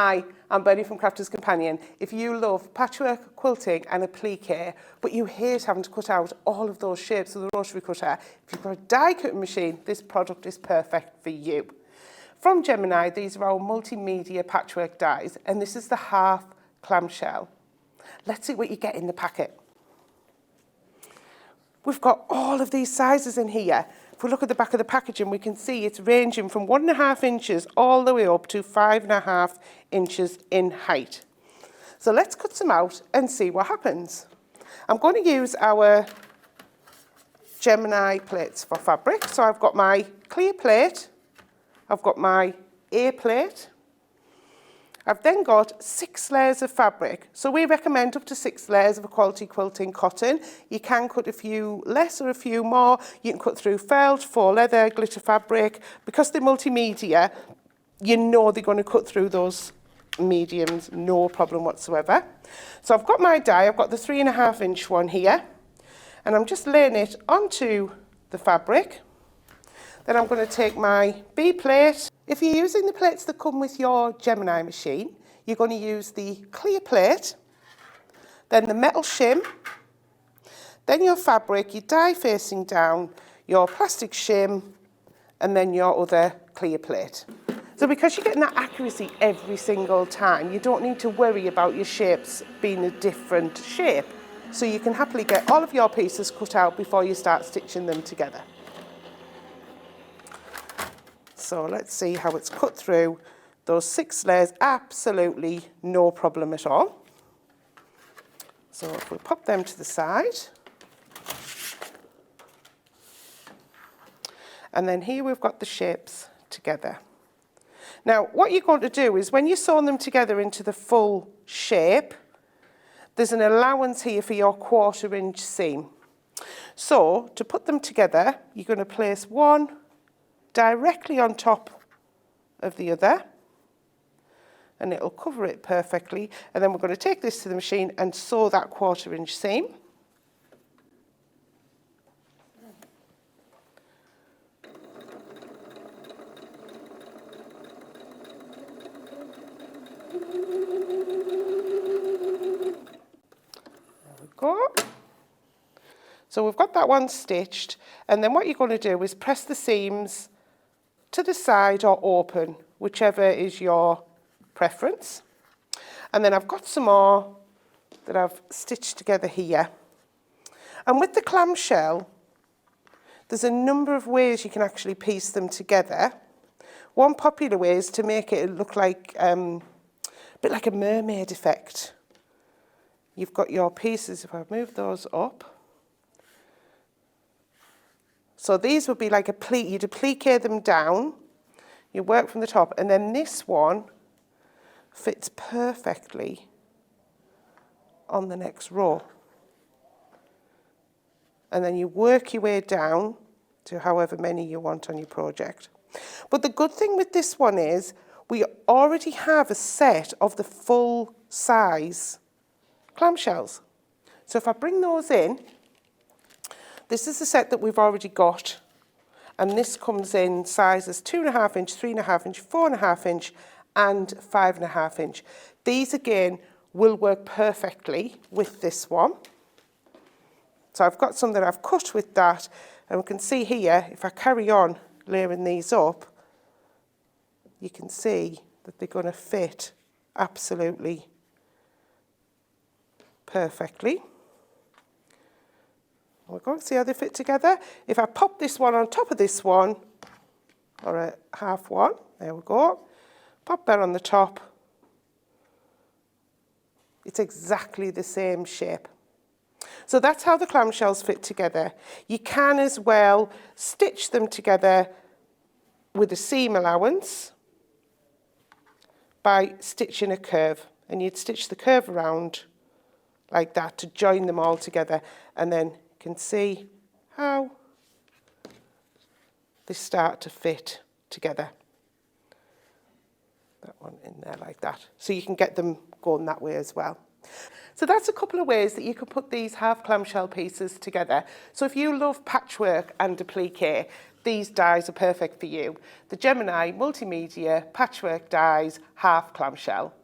Hi, I'm Bernie from Crafter's Companion. If you love patchwork, quilting and applique, but you hate having to cut out all of those shapes with a rotary cutter, if you've got a die cutting machine, this product is perfect for you. From Gemini, these are our multimedia patchwork dies, and this is the half clamshell. Let's see what you get in the packet. We've got all of these sizes in here. If we look at the back of the packaging, we can see it's ranging from 1.5 inches all the way up to 5.5 inches in height. So let's cut some out and see what happens. I'm going to use our Gemini plates for fabric. So I've got my clear plate, I've got my A plate, I've then got 6 layers of fabric. So we recommend up to 6 layers of a quality quilting cotton. You can cut a few less or a few more. You can cut through felt, faux leather, glitter fabric. Because they're multimedia, you know they're going to cut through those mediums, no problem whatsoever. So I've got my die, I've got the 3.5 inch one here, and I'm just laying it onto the fabric. Then I'm going to take my B plate. If you're using the plates that come with your Gemini machine, you're going to use the clear plate, then the metal shim, then your fabric, your die facing down, your plastic shim, and then your other clear plate. So because you're getting that accuracy every single time, you don't need to worry about your shapes being a different shape. So you can happily get all of your pieces cut out before you start stitching them together. So let's see how it's cut through those 6 layers, absolutely no problem at all. So if we pop them to the side. And then here we've got the shapes together. Now what you're going to do is when you're sewing them together into the full shape, there's an allowance here for your 1/4 inch seam. So to put them together, you're going to place one directly on top of the other, and it'll cover it perfectly. And then we're going to take this to the machine and sew that 1/4 inch seam. There we go. So we've got that one stitched, and then what you're going to do is press the seams to the side or open, whichever is your preference. And then I've got some more that I've stitched together here. And with the clamshell, there's a number of ways you can actually piece them together. One popular way is to make it look like a bit like a mermaid effect. You've got your pieces, if I move those up. So these would be like you'd applique them down, you work from the top, and then this one fits perfectly on the next row. And then you work your way down to however many you want on your project. But the good thing with this one is we already have a set of the full size clamshells. So if I bring those in, this is the set that we've already got, and this comes in sizes 2.5 inch, 3.5 inch, 4.5 inch, and 5.5 inch. These again will work perfectly with this one. So I've got some that I've cut with that, and we can see here, if I carry on layering these up, you can see that they're going to fit absolutely perfectly. We're going to see how they fit together. If I pop this one on top of this one, or a half one, there we go, pop that on the top, it's exactly the same shape. So that's how the clamshells fit together. You can as well stitch them together with a seam allowance by stitching a curve, and you'd stitch the curve around like that to join them all together, and then can see how they start to fit together. That one in there like that. So you can get them going that way as well. So that's a couple of ways that you could put these half clamshell pieces together. So if you love patchwork and applique, these dies are perfect for you. The Gemini Multimedia Patchwork dies, half clamshell.